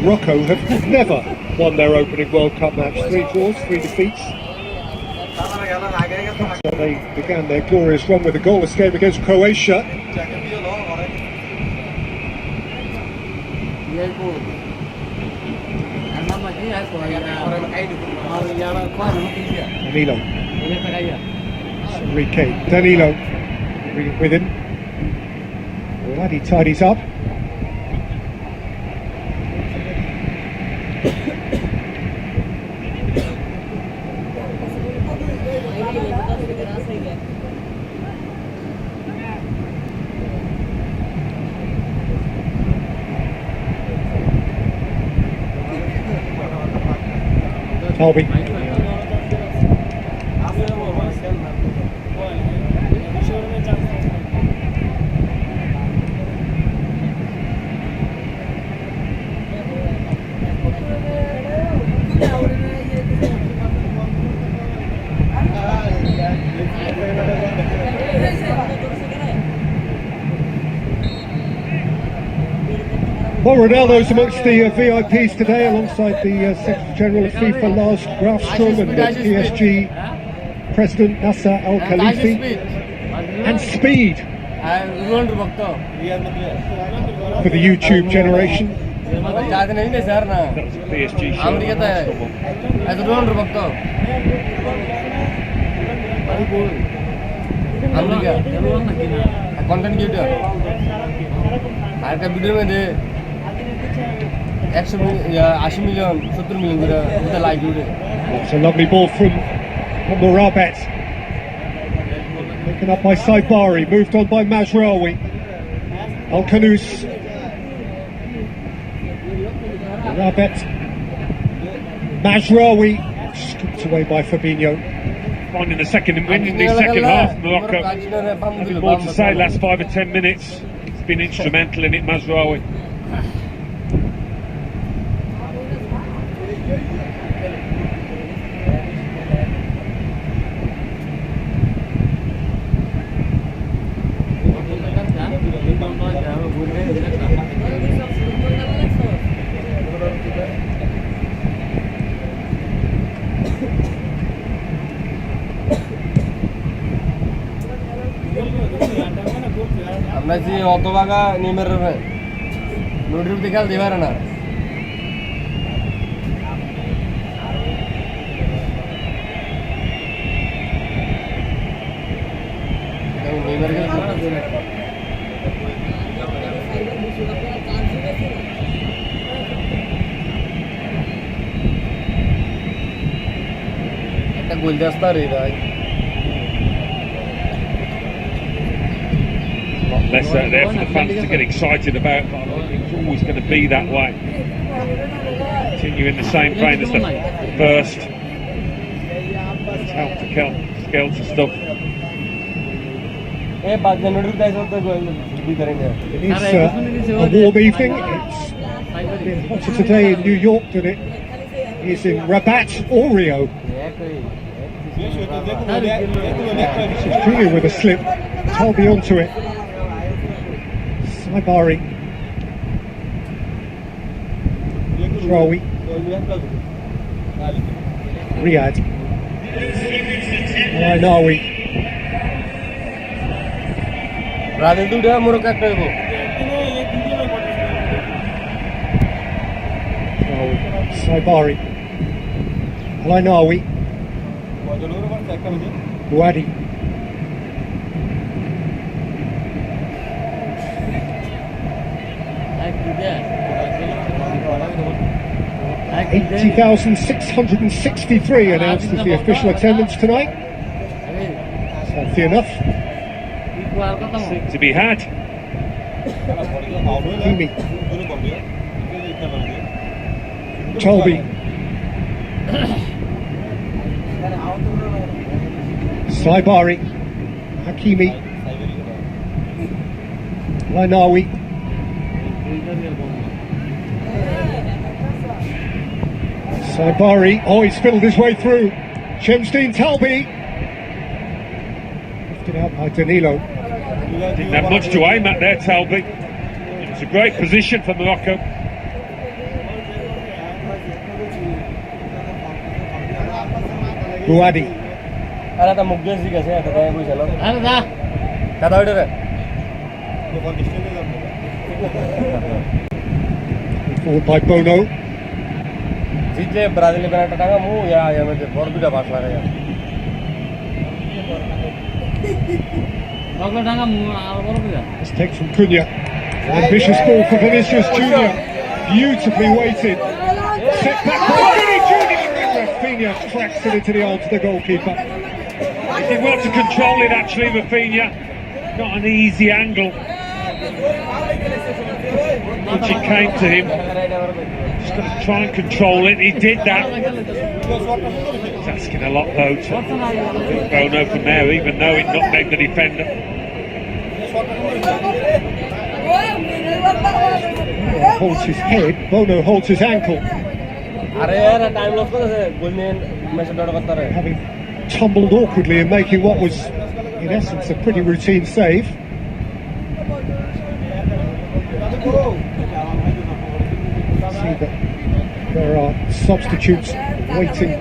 Morocco have never won their opening World Cup match. 3 draws, 3 defeats. So they began their glorious run with a goalless game against Croatia. Danilo. Enrique. Danilo with him. Well, he tidies up. Talby. Well, Ronaldo's amongst the VIPs today, alongside the Secretary General of FIFA, Lars Grafstrom, and PSG President Nasser Al Khalifi, and Speed for the YouTube generation. That was a PSG show. Content creator. It's a lovely ball from Morabet. Taken up by Saibari, moved on by Mazraoui. Al-Kanous. Morabet. Mazraoui, scooped away by Fabinho. Finding the second win in the second half, Morocco. Having more to say, last 5 or 10 minutes. It's been instrumental in it, Mazraoui. আমরা যে অতবাগা নিমের notification দেখাল দিবার না নিমের একটা গোল দেস্তা রে ভাই Less out there for the fans to get excited about, but I think it's always going to be that way. Continue in the same vein as the first. It's helped to skelter stuff. It is a warm evening. It's been hotter today in New York than it is in Rabat or Rio. This is Junior with a slip. Talby onto it. Saibari. Rawi. Riyad. Alainawi. রাতে দুটো মোরক একটা হইব Saibari. Alainawi. Buadi. 80,663 announced as the official attendance tonight. Healthy enough. To be had. Kimi. Talby. Saibari. Hakimi. Alainawi. Saibari, oh, he's fiddled his way through. Chemstein Talby. Lifted out by Danilo. Didn't have much to aim at there, Talby. It's a great position for Morocco. Buadi. Ada tak mungkin sih kasih ada yang bisa loh. Ada. Kata udah deh. Forward by Bono. Sijle Brazil ni pernah tangga mu ya macam baru juga pas lah ya. Bagus tangga mu baru juga. Let's take from Cunha. Ambitious ball for Vinicius Junior. Beautifully weighted. Set back by Vinny Junior. Rafinha cracks it into the arms of the goalkeeper. He did well to control it actually, Rafinha. Not an easy angle. Which it came to him. Just got to try and control it. He did that. He's asking a lot though to Bono from there, even though it nutmegged the defender. Holds his head, Bono holds his ankle. Having tumbled awkwardly and making what was, in essence, a pretty routine save. See that there are substitutes waiting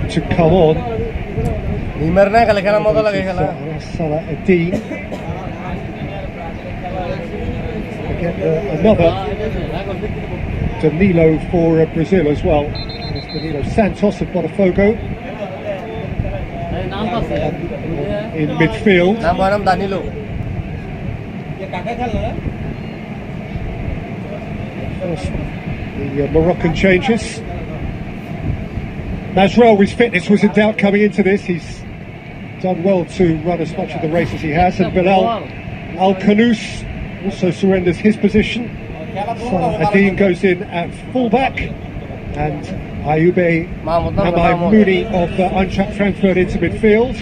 to come on. Salah Adin. Again, another Danilo for Brazil as well. There's Danilo Santos of Botafogo in midfield. First, the Moroccan changes. Mazraoui's fitness was in doubt coming into this. He's done well to run as much of the race as he has, and Bilal Al-Khanous also surrenders his position. Salah Adin goes in at fullback, and Ayoube Mouni of Eintracht Frankfurt into midfield.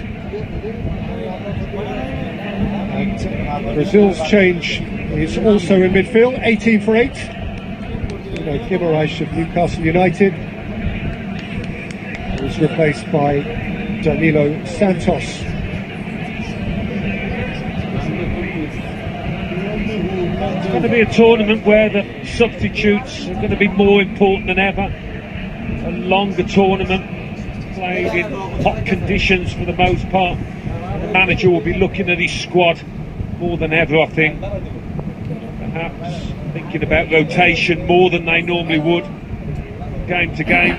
And Brazil's change is also in midfield, 18 for 8. Guimaraes of Newcastle United was replaced by Danilo Santos. It's going to be a tournament where the substitutes are going to be more important than ever. A longer tournament, played in hot conditions for the most part. The manager will be looking at his squad more than ever, I think. Perhaps thinking about rotation more than they normally would, game to game.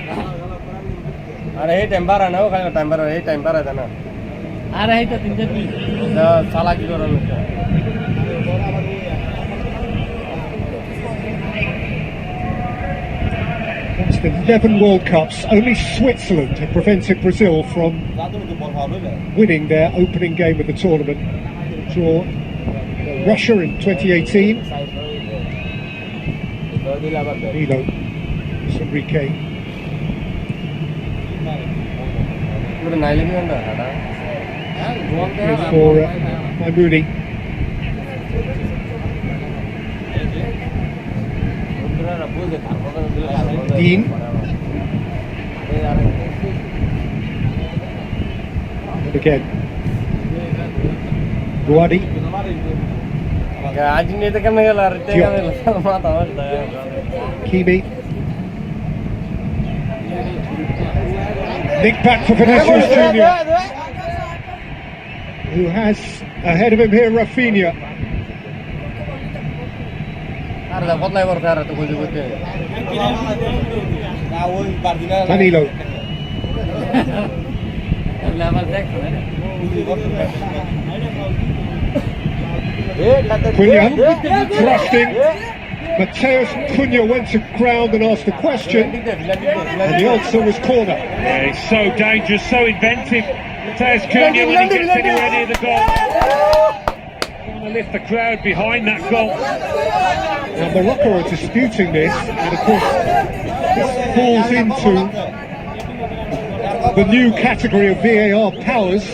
It's been 11 World Cups. Only Switzerland have prevented Brazil from winning their opening game of the tournament. Draw Russia in 2018. Milo, Enrique. For Mouni. Dean. And again. Buadi. Kimi. Nick back for Vinicius Junior, who has ahead of him here Rafinha. Danilo. Cunha thrusting. Mateus Cunha went to ground and asked a question, and the answer was corner. Yeah, he's so dangerous, so inventive. Mateus Cunha when he gets anywhere near the goal. Want to lift the crowd behind that goal. Now Morocco are disputing this, and of course this falls into the new category of VAR powers,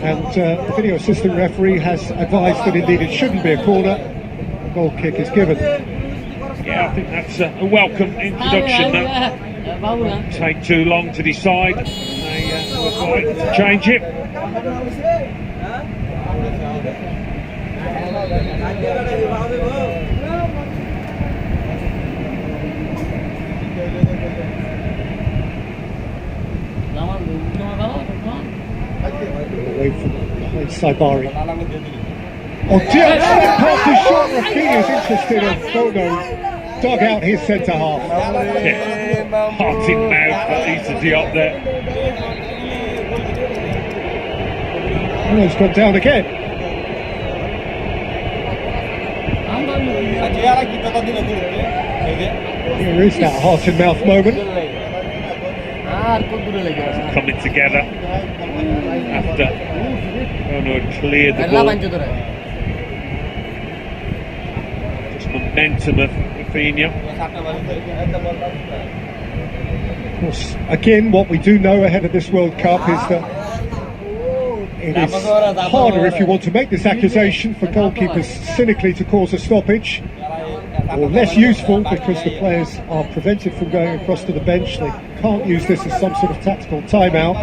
and the video assistant referee has advised that indeed it shouldn't be a corner. A goal kick is given. Yeah, I think that's a welcome introduction. That won't take too long to decide. They were going to change it. Saibari. Oh, Diop sent past his shot. Rafinha is interested and Bono dug out his centre half. Yeah. Heart in mouth, but he's a Diop there. Bono's gone down again. Here is that heart and mouth moment. Coming together after Bono had cleared the ball. Just momentum of Rafinha. Of course, again, what we do know ahead of this World Cup is that it is harder, if you want to make this accusation, for goalkeepers cynically to cause a stoppage, or less useful because the players are prevented from going across to the bench. They can't use this as some sort of tactical timeout.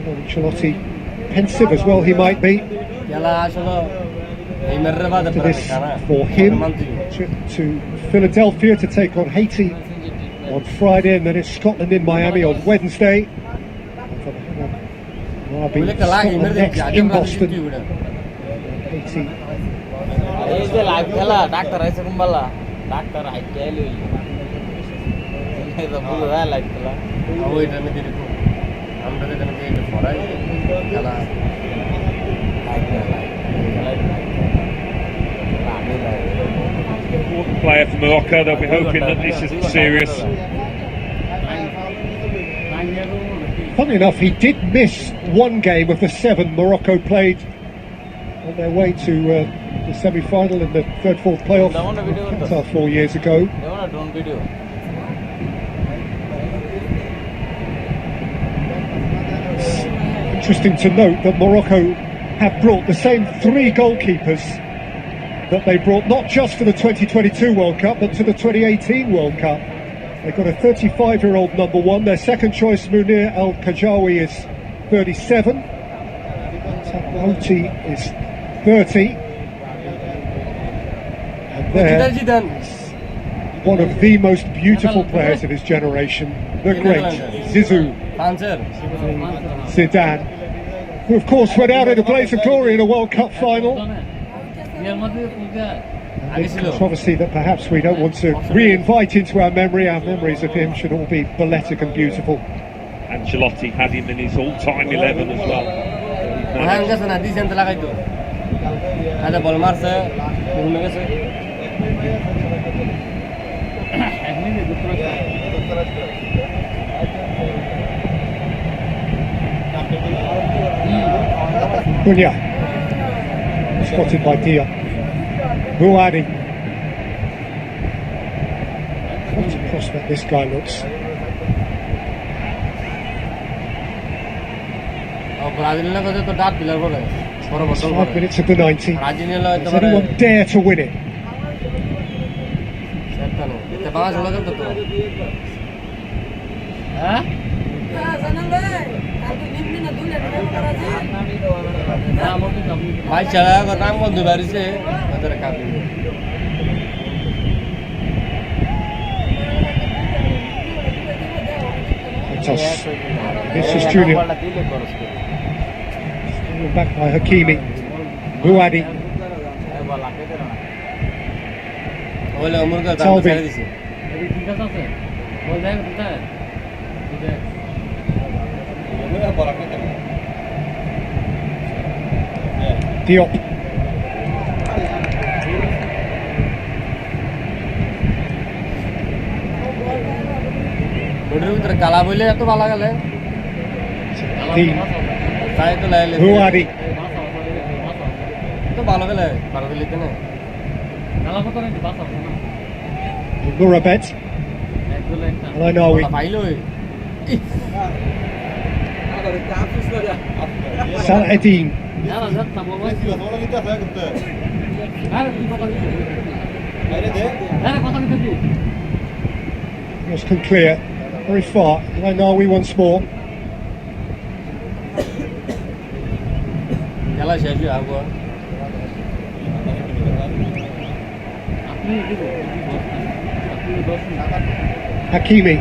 Ancelotti, pensive as well he might be. To this for him, to Philadelphia to take on Haiti on Friday, and then it's Scotland in Miami on Wednesday. Scotland next in Boston. Haiti. Important player for Morocco, they'll be hoping that this isn't serious. Funnily enough, he did miss one game of the 7 Morocco played on their way to the semi-final in the 3rd/4th playoff Qatar 4 years ago. It's interesting to note that Morocco have brought the same 3 goalkeepers that they brought not just to the 2022 World Cup but to the 2018 World Cup. They've got a 35-year-old number 1. Their second choice, Munir Al-Kajawi, is 37. Tabouti is 30. And there is one of the most beautiful players of his generation, the great Zizou Zidane, who of course went out in a blaze of glory in a World Cup final. And this controversy that perhaps we don't want to re-invite into our memory. Our memories of him should all be balletic and beautiful. Ancelotti had him in his all-time 11 as well. Bunya, spotted by Diop. Buadi. What a prospect this guy looks. 5 minutes of the 90. Does anyone dare to win it? This is Junior. Back by Hakimi. Buadi. Talbi. Diop. Buadi. Murabet. Alainawi. Saladin. It's come clear, very far. Alainawi once more. Hakimi.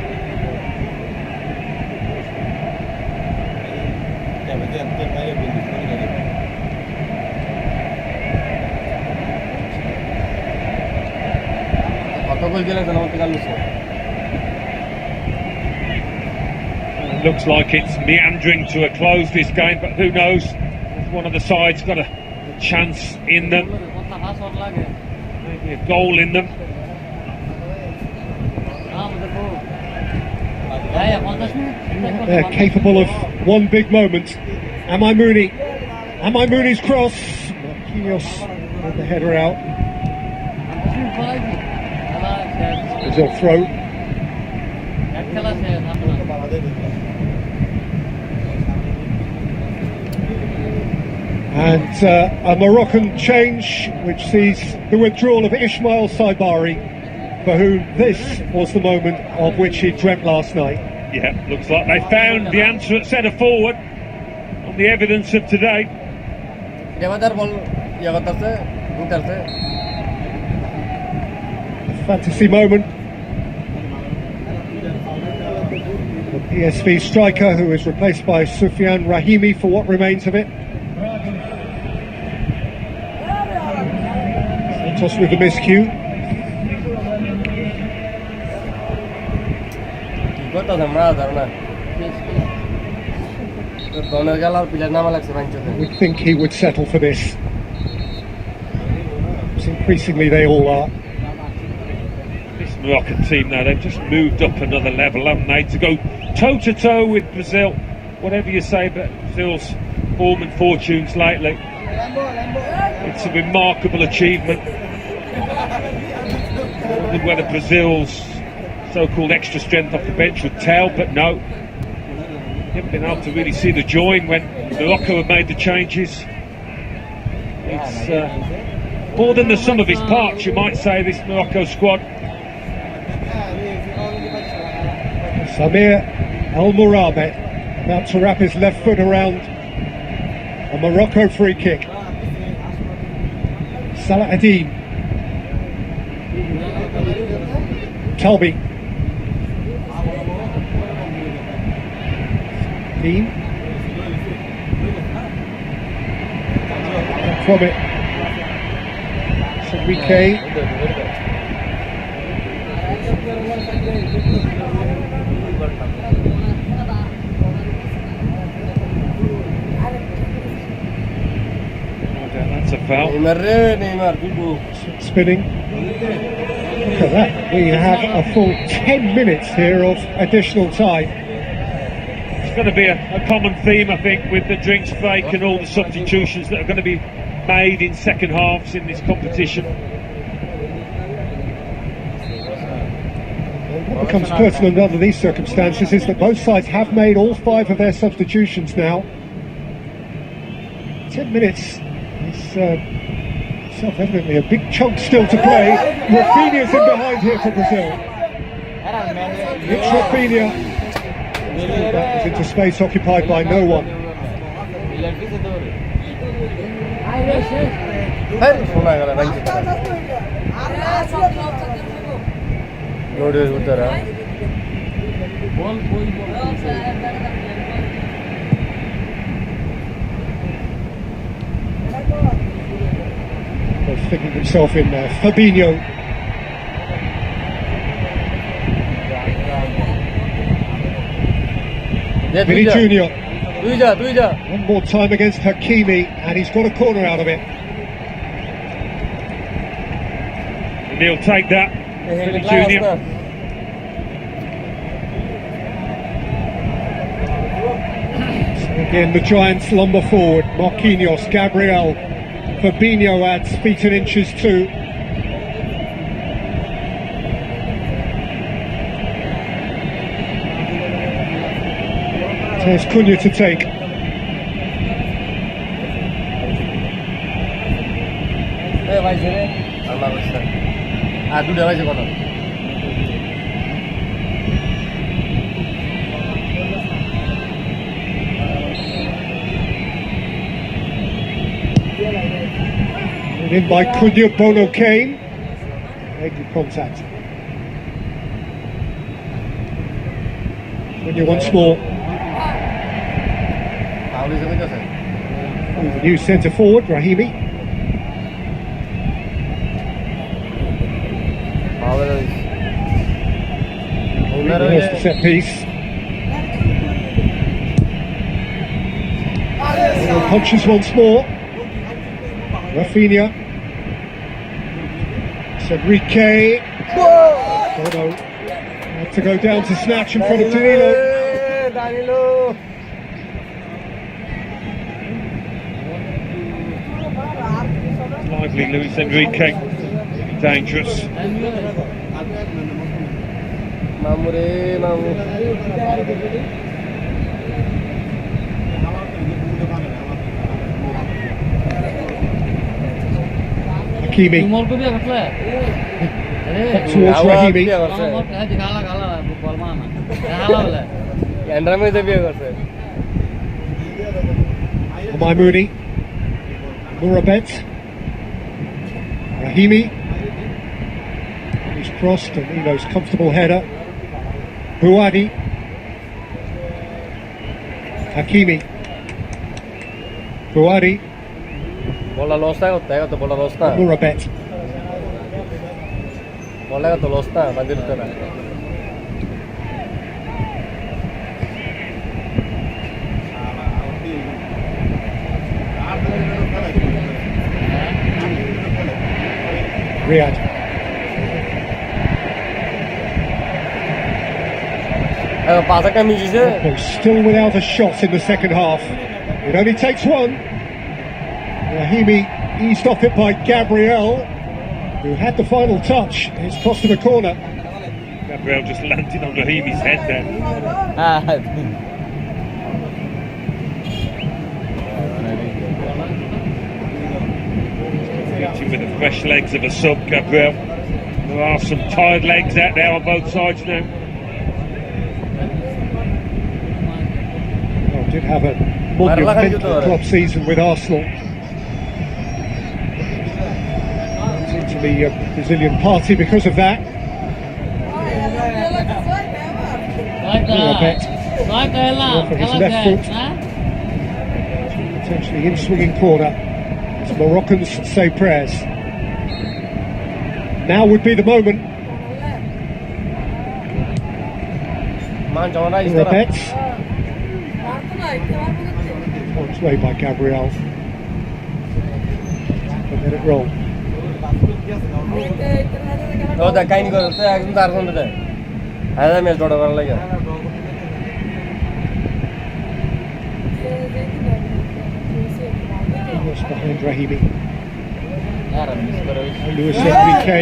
It looks like it's meandering to a close, this game, but who knows? If one of the sides got a chance in them, maybe a goal in them. They're capable of one big moment. Am I Mooney? Am I Mooney's cross? Marquinhos with the header out. Brazil throw. And a Moroccan change which sees the withdrawal of Ismail Saibari, for whom this was the moment of which he dreamt last night. Yeah, looks like they found the answer at centre forward on the evidence of today. A fantasy moment. The PSV striker who is replaced by Sufyan Rahimi for what remains of it. Santos with the miscue. We think he would settle for this. Increasingly they all are. This Moroccan team now, they've just moved up another level, haven't they, to go toe-to-toe with Brazil. Whatever you say about Brazil's form and fortunes lately, it's a remarkable achievement. I wondered whether Brazil's so-called extra strength off the bench would tell, but no. You haven't been able to really see the join when Morocco have made the changes. It's more than the sum of his parts, you might say, this Morocco squad. Samir El Mourabet about to wrap his left foot around a Morocco free kick. Salah Adin. Talbi. Dean. From it. Enrique. That's a foul. Spinning. Look at that. We have a full 10 minutes here of additional time. It's going to be a common theme, I think, with the drinks break and all the substitutions that are going to be made in second halves in this competition. What becomes pertinent under these circumstances is that both sides have made all 5 of their substitutions now. 10 minutes is self-evidently a big chunk still to play. Rafinha's in behind here for Brazil. It's Rafinha. That was into space occupied by no one. Fitting himself in there. Fabinho. Vini Jr. One more time against Hakimi, and he's got a corner out of it. And he'll take that. Vini Jr. So again, the Giants lumber forward. Marquinhos, Gabriel. Fabinho adds feet and inches too. There's Cunha to take. In by Cunha, Bono Kane. Making contact. Cunha once more. The new centre forward, Rahimi. set piece. Punches once more. Rafinha. It's Enrique. Oh no. Had to go down to snatch in front of Danilo. Lively Luis Enrique. Dangerous. Hakimi. Towards Rahimi. Maimouni. Murabet. Rahimi. He's crossed and Eno's comfortable header. Buadi. Hakimi. Buadi. Bola losta ಗೊತ್ತಾಗುತ್ತೆ bola losta Murabet. bola ಗೊತ್ತು losta ಬಂದಿರ್ತಾರೆ Riyad. pasa camisa Still without a shot in the second half. It only takes one. Rahimi eased off it by Gabriel, who had the final touch. It's cost him a corner. Gabriel just landed on Rahimi's head there. Hitting with the fresh legs of a sub, Gabriel. There are some tired legs out there on both sides now. Well, did have a monumental club season with Arsenal. Into the Brazilian party because of that. Murabet off of his left foot. Potentially in swinging corner. As Moroccans say prayers. Now would be the moment. Murabet. Once way by Gabriel. But let it roll. ಹೌದಾ ಕೈನ್ ಗೊತ್ತೆ एकदम ತಾರ್ಕೊಂಡಿದೆ ಅದೇ match ದೊಡ್ಡ ಬರಲ್ಲ ಈಗ Just behind Rahimi. Luis Enrique.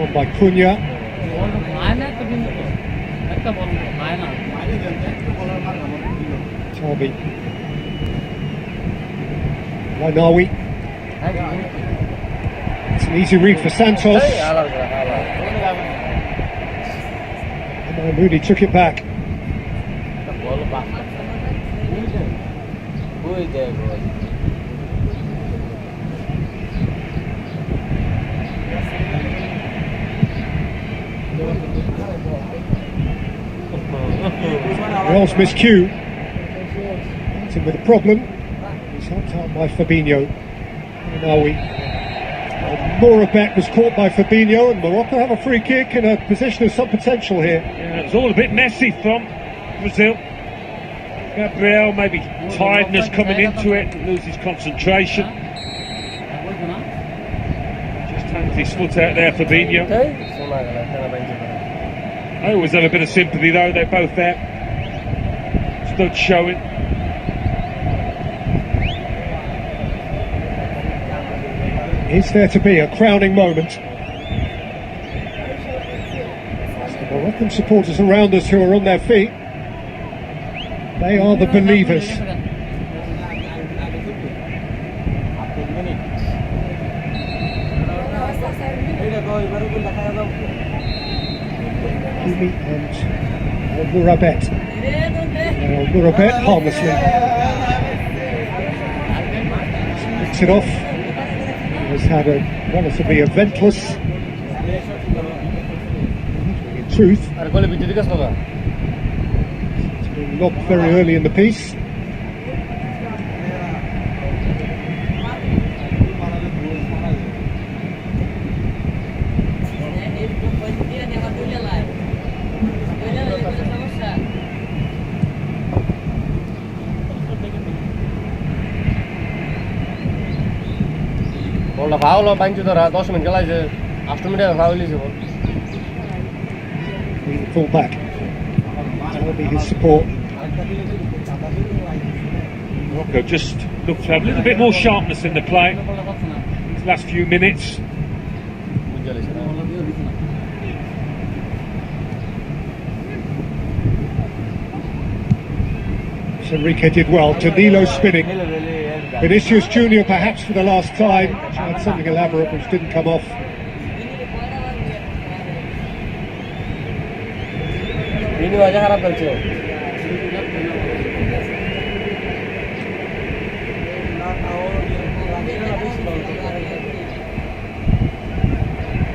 On by Cunha. Talbi. Wainawi. It's an easy read for Santos. Moody took it back. Wells miscue. It's in with a problem. He's helped out by Fabinho. Nawi. Murabet was caught by Fabinho, and Morocco have a free kick in a position of some potential here. Yeah, it's all a bit messy from Brazil. Gabriel, maybe tiredness coming into it, loses concentration. Just hangs his foot out there, Fabinho. I always have a bit of sympathy though, they're both there. Stood showing. Is there to be a crowning moment? The Moroccan supporters around us who are on their feet, they are the believers. Hakimi and Murabet. Murabet harmlessly picks it off. Has had a relatively eventless, in truth, it's been lobbed very early in the piece. Foul বাইঞ্চু ধরা 10 minute খেলাইছে 8 মিনিটে foul হইছে Fall back. That'll be his support. Morocco just looked to have a little bit more sharpness in the play these last few minutes. Enrique did well. Danilo spinning. Vinicius Junior perhaps for the last time. Tried something elaborate which didn't come off. ini wajah harap kerja.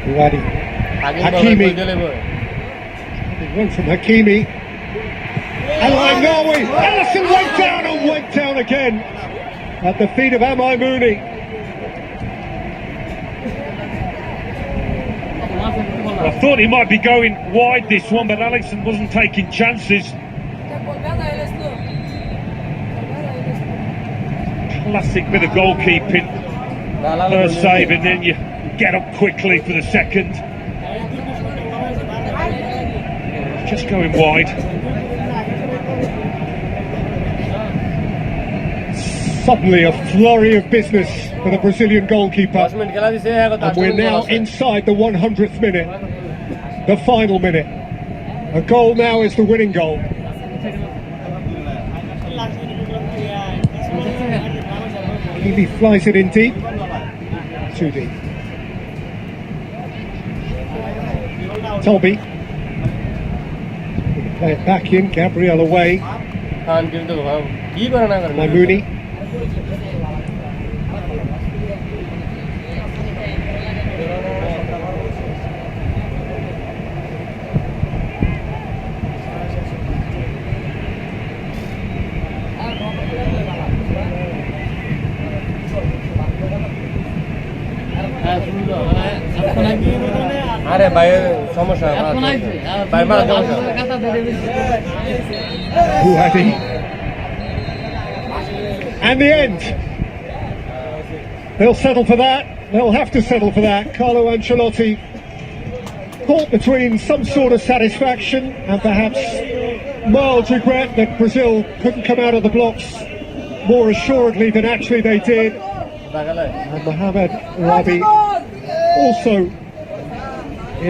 Ruadi. Hakimi. One from Hakimi. And like Norway, Alisson went down again at the feet of Amai Mooney. I thought he might be going wide this one, but Alisson wasn't taking chances. Classic bit of goalkeeping. First save, and then you get up quickly for the second. Just going wide. Suddenly a flurry of business for the Brazilian goalkeeper. And we're now inside the 100th minute, the final minute. A goal now is the winning goal. He flies it in deep. Too deep. Tolby. Play it back in, Gabriel away. Mooney. আরে ভাই সমস্যা ভাই মারা সমস্যা Ruadi. And the end. They'll settle for that. They'll have to settle for that. Carlo Ancelotti caught between some sort of satisfaction and perhaps mild regret that Brazil couldn't come out of the blocks more assuredly than actually they did. And Mohamed Rabi also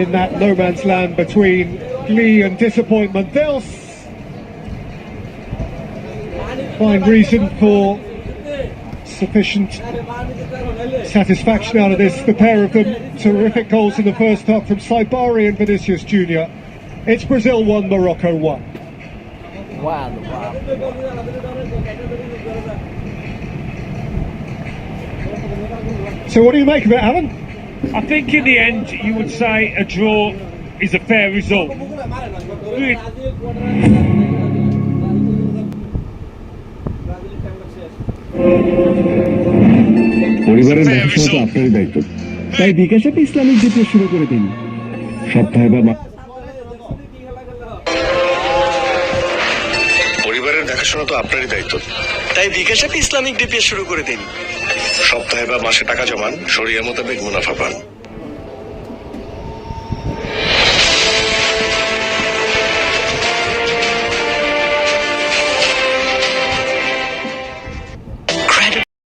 in that no man's land between glee and disappointment. They'll find reason for sufficient satisfaction out of this. The pair of them, terrific goals in the first half from Saibari and Vinicius Junior. It's Brazil 1, Morocco 1. Wow. So what do you make of it, Alan? I think in the end you would say a draw is a fair result. পরিবারের দেখাশোনা তো আপনারই দায়িত্ব, তাই বিকাশ অ্যাপে Islamic DPS শুরু করে দিন। সপ্তাহে বা পরিবারের দেখাশোনা তো আপনারই দায়িত্ব, তাই বিকাশ অ্যাপে ইসলামিক ডিপিএস শুরু করে দিন। সপ্তাহে বা মাসে টাকা জমান, শরিয়া মোতাবেক মুনাফা পান।